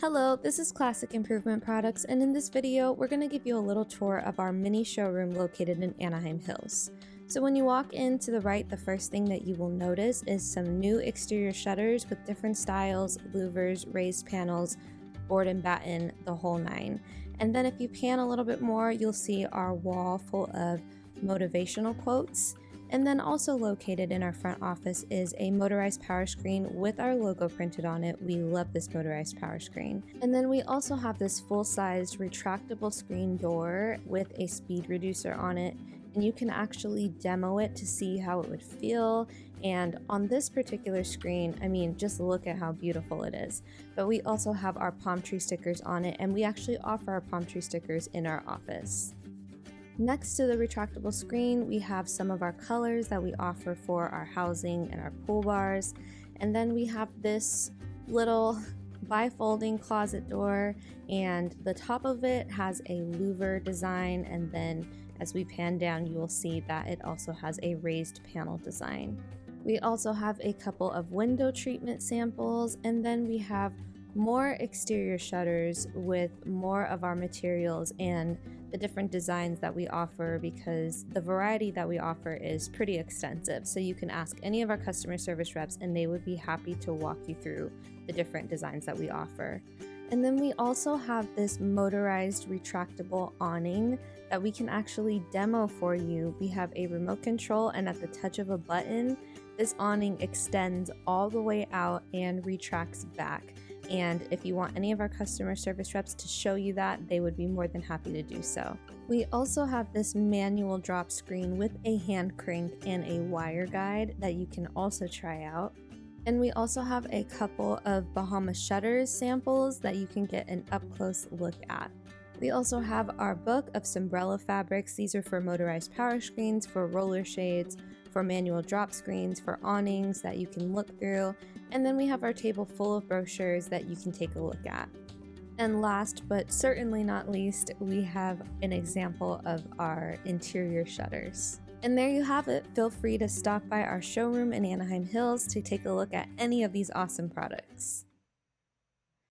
Hello, this is Classic Improvement Products, and in this video, we're going to give you a little tour of our mini showroom located in Anaheim Hills. So when you walk in to the right, the first thing that you will notice is some new exterior shutters with different styles, louvers, raised panels, board and batten, the whole nine. And then if you pan a little bit more, you'll see our wall full of motivational quotes. And then also located in our front office is a motorized power screen with our logo printed on it. We love this motorized power screen. And then we also have this full-sized retractable screen door with a speed reducer on it. And you can actually demo it to see how it would feel. And on this particular screen, I mean, just look at how beautiful it is. But we also have our palm tree stickers on it, and we actually offer our palm tree stickers in our office. Next to the retractable screen, we have some of our colors that we offer for our housing and our pool bars. And then we have this little bifolding closet door, and the top of it has a louver design, and then as we pan down, you will see that it also has a raised panel design. We also have a couple of window treatment samples, and then we have more exterior shutters with more of our materials and the different designs that we offer, because the variety that we offer is pretty extensive. So you can ask any of our customer service reps and they would be happy to walk you through the different designs that we offer. And then we also have this motorized retractable awning that we can actually demo for you. We have a remote control, and at the touch of a button, this awning extends all the way out and retracts back. And if you want any of our customer service reps to show you that, they would be more than happy to do so. We also have this manual drop screen with a hand crank and a wire guide that you can also try out. And we also have a couple of Bahama shutters samples that you can get an up-close look at. We also have our book of Sombrella fabrics. These are for motorized power screens, for roller shades, for manual drop screens, for awnings that you can look through. And then we have our table full of brochures that you can take a look at. And last but certainly not least, we have an example of our interior shutters. And there you have it. Feel free to stop by our showroom in Anaheim Hills to take a look at any of these awesome products.